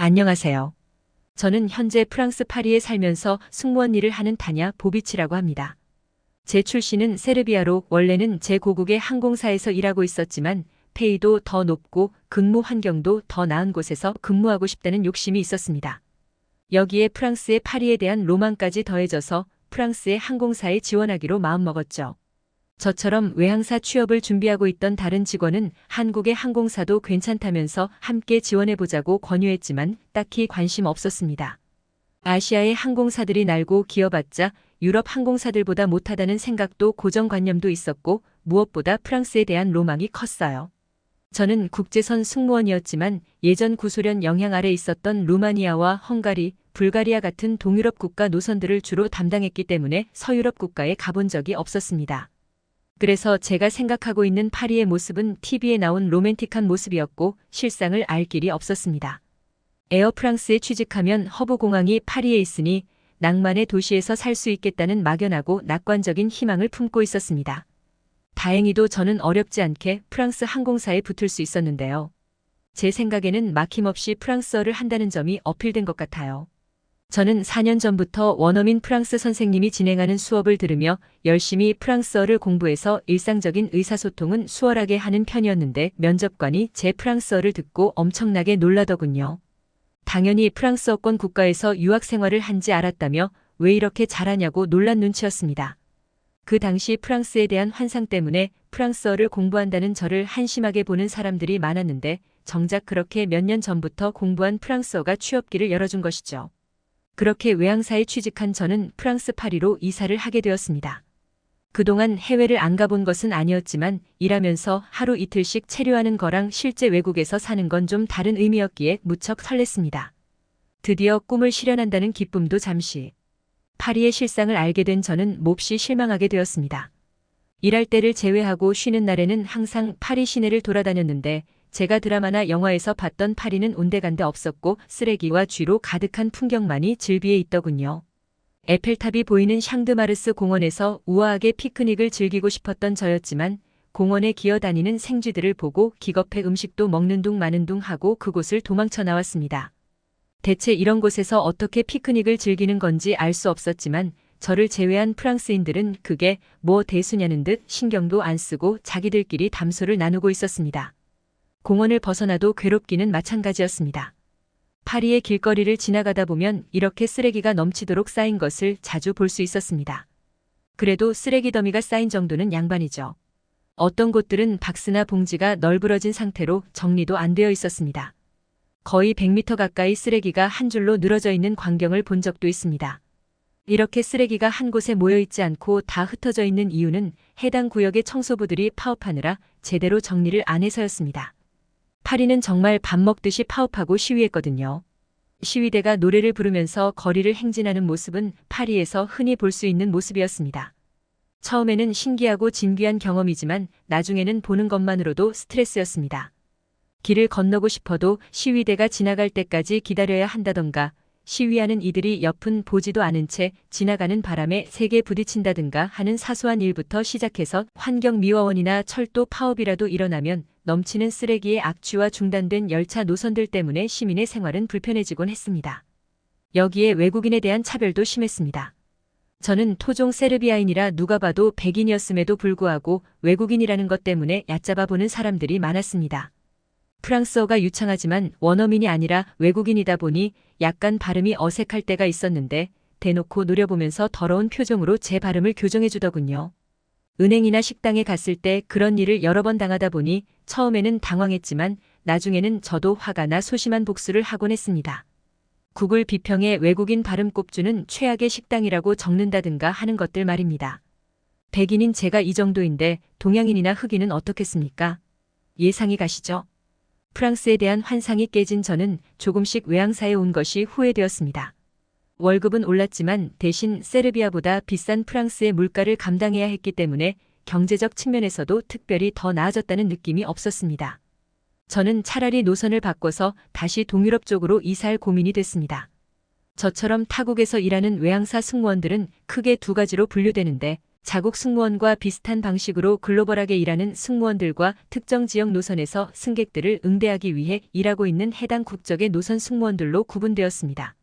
안녕하세요. 저는 현재 프랑스 파리에 살면서 승무원 일을 하는 타냐 보비치라고 합니다. 제 출신은 세르비아로 원래는 제5국의 항공사에서 일하고 있었지만 페이도 더 높고 근무 환경도 더 나은 곳에서 근무하고 싶다는 욕심이 있었습니다. 여기에 프랑스의 파리에 대한 로망까지 더해져서 프랑스의 항공사에 지원하기로 마음먹었죠. 저처럼 외항사 취업을 준비하고 있던 다른 직원은 한국의 항공사도 괜찮다면서 함께 지원해보자고 권유했지만 딱히 관심 없었습니다. 아시아의 항공사들이 날고 기어봤자 유럽 항공사들보다 못하다는 생각도 고정관념도 있었고 무엇보다 프랑스에 대한 로망이 컸어요. 저는 국제선 승무원이었지만 예전 구소련 영향 아래 있었던 루마니아와 헝가리, 불가리아 같은 동유럽 국가 노선들을 주로 담당했기 때문에 서유럽 국가에 가본 적이 없었습니다. 그래서 제가 생각하고 있는 파리의 모습은 TV에 나온 로맨틱한 모습이었고 실상을 알 길이 없었습니다. 에어프랑스에 취직하면 허브공항이 파리에 있으니 낭만의 도시에서 살 수 있겠다는 막연하고 낙관적인 희망을 품고 있었습니다. 다행히도 저는 어렵지 않게 프랑스 항공사에 붙을 수 있었는데요. 제 생각에는 막힘없이 프랑스어를 한다는 점이 어필된 것 같아요. 저는 4년 전부터 원어민 프랑스 선생님이 진행하는 수업을 들으며 열심히 프랑스어를 공부해서 일상적인 의사소통은 수월하게 하는 편이었는데 면접관이 제 프랑스어를 듣고 엄청나게 놀라더군요. 당연히 프랑스어권 국가에서 유학 생활을 한지 알았다며 왜 이렇게 잘하냐고 놀란 눈치였습니다. 그 당시 프랑스에 대한 환상 때문에 프랑스어를 공부한다는 저를 한심하게 보는 사람들이 많았는데 정작 그렇게 몇 년 전부터 공부한 프랑스어가 취업길을 열어준 것이죠. 그렇게 외항사에 취직한 저는 프랑스 파리로 이사를 하게 되었습니다. 그동안 해외를 안 가본 것은 아니었지만 일하면서 하루 이틀씩 체류하는 거랑 실제 외국에서 사는 건 좀 다른 의미였기에 무척 설렜습니다. 드디어 꿈을 실현한다는 기쁨도 잠시. 파리의 실상을 알게 된 저는 몹시 실망하게 되었습니다. 일할 때를 제외하고 쉬는 날에는 항상 파리 시내를 돌아다녔는데 제가 드라마나 영화에서 봤던 파리는 온데간데 없었고 쓰레기와 쥐로 가득한 풍경만이 즐비해 있더군요. 에펠탑이 보이는 샹드마르스 공원에서 우아하게 피크닉을 즐기고 싶었던 저였지만 공원에 기어다니는 생쥐들을 보고 기겁해 음식도 먹는 둥 마는 둥 하고 그곳을 도망쳐 나왔습니다. 대체 이런 곳에서 어떻게 피크닉을 즐기는 건지 알 수 없었지만 저를 제외한 프랑스인들은 그게 뭐 대수냐는 듯 신경도 안 쓰고 자기들끼리 담소를 나누고 있었습니다. 공원을 벗어나도 괴롭기는 마찬가지였습니다. 파리의 길거리를 지나가다 보면 이렇게 쓰레기가 넘치도록 쌓인 것을 자주 볼 수 있었습니다. 그래도 쓰레기 더미가 쌓인 정도는 양반이죠. 어떤 곳들은 박스나 봉지가 널브러진 상태로 정리도 안 되어 있었습니다. 거의 100m 가까이 쓰레기가 한 줄로 늘어져 있는 광경을 본 적도 있습니다. 이렇게 쓰레기가 한 곳에 모여 있지 않고 다 흩어져 있는 이유는 해당 구역의 청소부들이 파업하느라 제대로 정리를 안 해서였습니다. 파리는 정말 밥 먹듯이 파업하고 시위했거든요. 시위대가 노래를 부르면서 거리를 행진하는 모습은 파리에서 흔히 볼 수 있는 모습이었습니다. 처음에는 신기하고 진귀한 경험이지만 나중에는 보는 것만으로도 스트레스였습니다. 길을 건너고 싶어도 시위대가 지나갈 때까지 기다려야 한다던가 시위하는 이들이 옆은 보지도 않은 채 지나가는 바람에 세게 부딪힌다든가 하는 사소한 일부터 시작해서 환경미화원이나 철도 파업이라도 일어나면 넘치는 쓰레기의 악취와 중단된 열차 노선들 때문에 시민의 생활은 불편해지곤 했습니다. 여기에 외국인에 대한 차별도 심했습니다. 저는 토종 세르비아인이라 누가 봐도 백인이었음에도 불구하고 외국인이라는 것 때문에 얕잡아 보는 사람들이 많았습니다. 프랑스어가 유창하지만 원어민이 아니라 외국인이다 보니 약간 발음이 어색할 때가 있었는데 대놓고 노려보면서 더러운 표정으로 제 발음을 교정해 주더군요. 은행이나 식당에 갔을 때 그런 일을 여러 번 당하다 보니 처음에는 당황했지만 나중에는 저도 화가 나 소심한 복수를 하곤 했습니다. 구글 비평에 외국인 발음 꼽주는 최악의 식당이라고 적는다든가 하는 것들 말입니다. 백인인 제가 이 정도인데 동양인이나 흑인은 어떻겠습니까? 예상이 가시죠? 프랑스에 대한 환상이 깨진 저는 조금씩 외항사에 온 것이 후회되었습니다. 월급은 올랐지만 대신 세르비아보다 비싼 프랑스의 물가를 감당해야 했기 때문에 경제적 측면에서도 특별히 더 나아졌다는 느낌이 없었습니다. 저는 차라리 노선을 바꿔서 다시 동유럽 쪽으로 이사할 고민이 됐습니다. 저처럼 타국에서 일하는 외항사 승무원들은 크게 두 가지로 분류되는데 자국 승무원과 비슷한 방식으로 글로벌하게 일하는 승무원들과 특정 지역 노선에서 승객들을 응대하기 위해 일하고 있는 해당 국적의 노선 승무원들로 구분되었습니다.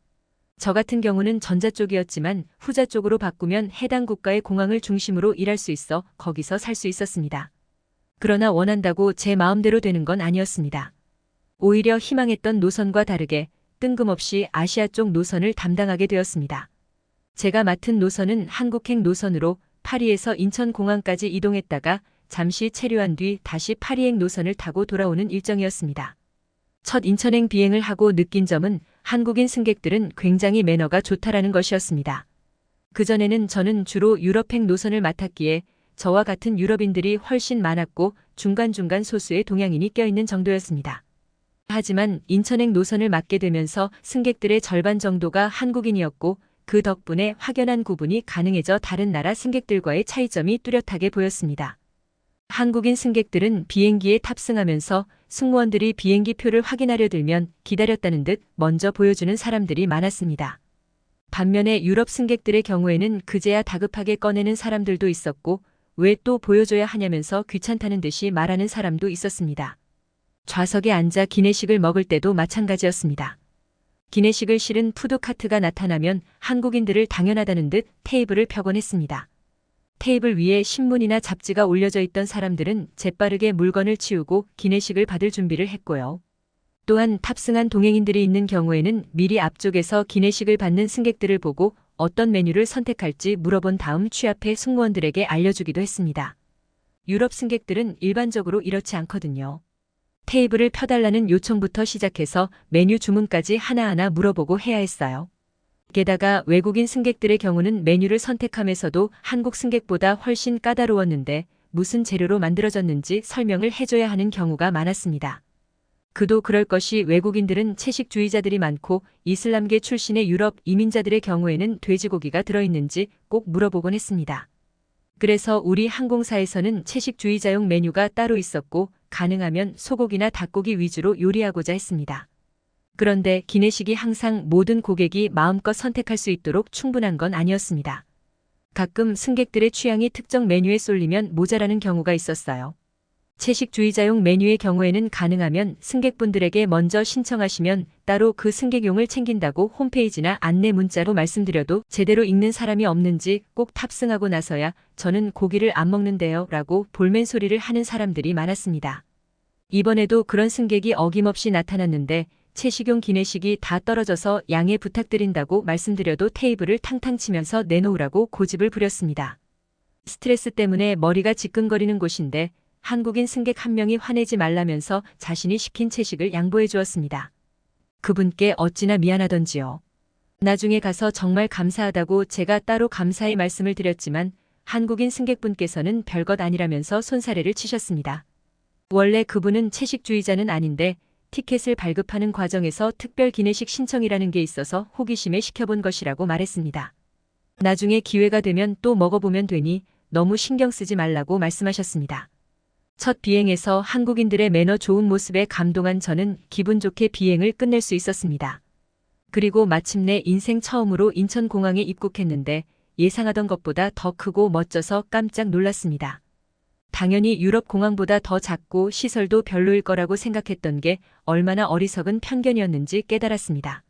저 같은 경우는 전자 쪽이었지만 후자 쪽으로 바꾸면 해당 국가의 공항을 중심으로 일할 수 있어 거기서 살 수 있었습니다. 그러나 원한다고 제 마음대로 되는 건 아니었습니다. 오히려 희망했던 노선과 다르게 뜬금없이 아시아 쪽 노선을 담당하게 되었습니다. 제가 맡은 노선은 한국행 노선으로 파리에서 인천공항까지 이동했다가 잠시 체류한 뒤 다시 파리행 노선을 타고 돌아오는 일정이었습니다. 첫 인천행 비행을 하고 느낀 점은 한국인 승객들은 굉장히 매너가 좋다라는 것이었습니다. 그전에는 저는 주로 유럽행 노선을 맡았기에 저와 같은 유럽인들이 훨씬 많았고 중간중간 소수의 동양인이 껴있는 정도였습니다. 하지만 인천행 노선을 맡게 되면서 승객들의 절반 정도가 한국인이었고 그 덕분에 확연한 구분이 가능해져 다른 나라 승객들과의 차이점이 뚜렷하게 보였습니다. 한국인 승객들은 비행기에 탑승하면서 승무원들이 비행기 표를 확인하려 들면 기다렸다는 듯 먼저 보여주는 사람들이 많았습니다. 반면에 유럽 승객들의 경우에는 그제야 다급하게 꺼내는 사람들도 있었고 왜 또 보여줘야 하냐면서 귀찮다는 듯이 말하는 사람도 있었습니다. 좌석에 앉아 기내식을 먹을 때도 마찬가지였습니다. 기내식을 실은 푸드카트가 나타나면 한국인들을 당연하다는 듯 테이블을 펴곤 했습니다. 테이블 위에 신문이나 잡지가 올려져 있던 사람들은 재빠르게 물건을 치우고 기내식을 받을 준비를 했고요. 또한 탑승한 동행인들이 있는 경우에는 미리 앞쪽에서 기내식을 받는 승객들을 보고 어떤 메뉴를 선택할지 물어본 다음 취합해 승무원들에게 알려주기도 했습니다. 유럽 승객들은 일반적으로 이렇지 않거든요. 테이블을 펴달라는 요청부터 시작해서 메뉴 주문까지 하나하나 물어보고 해야 했어요. 게다가 외국인 승객들의 경우는 메뉴를 선택하면서도 한국 승객보다 훨씬 까다로웠는데 무슨 재료로 만들어졌는지 설명을 해줘야 하는 경우가 많았습니다. 그도 그럴 것이 외국인들은 채식주의자들이 많고 이슬람계 출신의 유럽 이민자들의 경우에는 돼지고기가 들어있는지 꼭 물어보곤 했습니다. 그래서 우리 항공사에서는 채식주의자용 메뉴가 따로 있었고 가능하면 소고기나 닭고기 위주로 요리하고자 했습니다. 그런데 기내식이 항상 모든 고객이 마음껏 선택할 수 있도록 충분한 건 아니었습니다. 가끔 승객들의 취향이 특정 메뉴에 쏠리면 모자라는 경우가 있었어요. 채식주의자용 메뉴의 경우에는 가능하면 승객분들에게 먼저 신청하시면 따로 그 승객용을 챙긴다고 홈페이지나 안내 문자로 말씀드려도 제대로 읽는 사람이 없는지 꼭 탑승하고 나서야 저는 고기를 안 먹는데요 라고 볼멘 소리를 하는 사람들이 많았습니다. 이번에도 그런 승객이 어김없이 나타났는데 채식용 기내식이 다 떨어져서 양해 부탁드린다고 말씀드려도 테이블을 탕탕 치면서 내놓으라고 고집을 부렸습니다. 스트레스 때문에 머리가 지끈거리는 곳인데 한국인 승객 한 명이 화내지 말라면서 자신이 시킨 채식을 양보해 주었습니다. 그분께 어찌나 미안하던지요. 나중에 가서 정말 감사하다고 제가 따로 감사의 말씀을 드렸지만 한국인 승객분께서는 별것 아니라면서 손사래를 치셨습니다. 원래 그분은 채식주의자는 아닌데 티켓을 발급하는 과정에서 특별 기내식 신청이라는 게 있어서 호기심에 시켜본 것이라고 말했습니다. 나중에 기회가 되면 또 먹어보면 되니 너무 신경 쓰지 말라고 말씀하셨습니다. 첫 비행에서 한국인들의 매너 좋은 모습에 감동한 저는 기분 좋게 비행을 끝낼 수 있었습니다. 그리고 마침내 인생 처음으로 인천공항에 입국했는데 예상하던 것보다 더 크고 멋져서 깜짝 놀랐습니다. 당연히 유럽 공항보다 더 작고 시설도 별로일 거라고 생각했던 게 얼마나 어리석은 편견이었는지 깨달았습니다.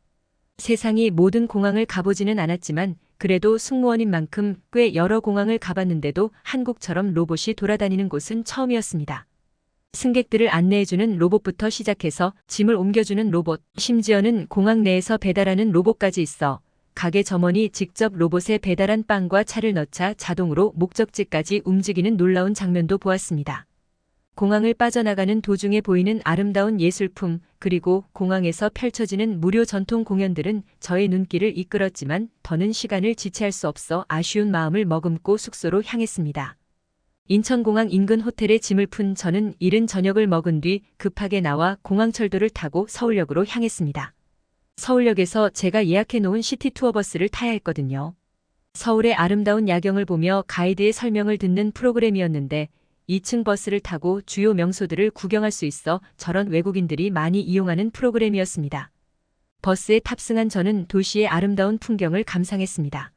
세상이 모든 공항을 가보지는 않았지만 그래도 승무원인 만큼 꽤 여러 공항을 가봤는데도 한국처럼 로봇이 돌아다니는 곳은 처음이었습니다. 승객들을 안내해주는 로봇부터 시작해서 짐을 옮겨주는 로봇, 심지어는 공항 내에서 배달하는 로봇까지 있어 가게 점원이 직접 로봇에 배달한 빵과 차를 넣자 자동으로 목적지까지 움직이는 놀라운 장면도 보았습니다. 공항을 빠져나가는 도중에 보이는 아름다운 예술품, 그리고 공항에서 펼쳐지는 무료 전통 공연들은 저의 눈길을 이끌었지만 더는 시간을 지체할 수 없어 아쉬운 마음을 머금고 숙소로 향했습니다. 인천공항 인근 호텔에 짐을 푼 저는 이른 저녁을 먹은 뒤 급하게 나와 공항철도를 타고 서울역으로 향했습니다. 서울역에서 제가 예약해 놓은 시티투어 버스를 타야 했거든요. 서울의 아름다운 야경을 보며 가이드의 설명을 듣는 프로그램이었는데 2층 버스를 타고 주요 명소들을 구경할 수 있어 저런 외국인들이 많이 이용하는 프로그램이었습니다. 버스에 탑승한 저는 도시의 아름다운 풍경을 감상했습니다.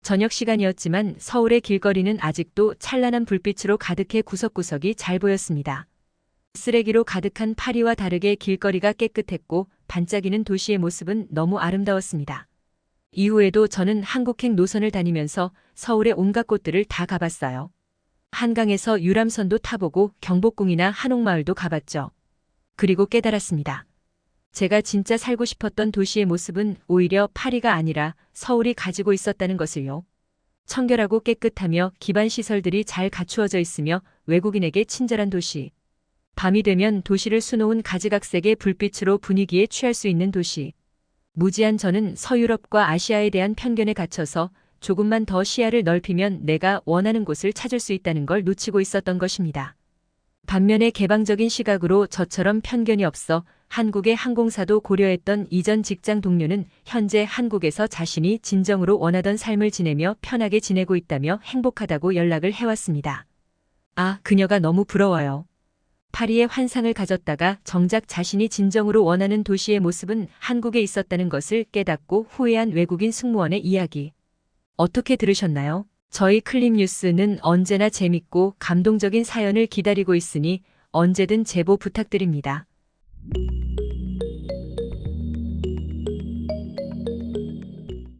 저녁 시간이었지만 서울의 길거리는 아직도 찬란한 불빛으로 가득해 구석구석이 잘 보였습니다. 쓰레기로 가득한 파리와 다르게 길거리가 깨끗했고 반짝이는 도시의 모습은 너무 아름다웠습니다. 이후에도 저는 한국행 노선을 다니면서 서울의 온갖 곳들을 다 가봤어요. 한강에서 유람선도 타보고 경복궁이나 한옥마을도 가봤죠. 그리고 깨달았습니다. 제가 진짜 살고 싶었던 도시의 모습은 오히려 파리가 아니라 서울이 가지고 있었다는 것을요. 청결하고 깨끗하며 기반 시설들이 잘 갖추어져 있으며 외국인에게 친절한 도시. 밤이 되면 도시를 수놓은 가지각색의 불빛으로 분위기에 취할 수 있는 도시. 무지한 저는 서유럽과 아시아에 대한 편견에 갇혀서 조금만 더 시야를 넓히면 내가 원하는 곳을 찾을 수 있다는 걸 놓치고 있었던 것입니다. 반면에 개방적인 시각으로 저처럼 편견이 없어 한국의 항공사도 고려했던 이전 직장 동료는 현재 한국에서 자신이 진정으로 원하던 삶을 지내며 편하게 지내고 있다며 행복하다고 연락을 해왔습니다. 아, 그녀가 너무 부러워요. 파리의 환상을 가졌다가 정작 자신이 진정으로 원하는 도시의 모습은 한국에 있었다는 것을 깨닫고 후회한 외국인 승무원의 이야기. 어떻게 들으셨나요? 저희 클립뉴스는 언제나 재밌고 감동적인 사연을 기다리고 있으니 언제든 제보 부탁드립니다.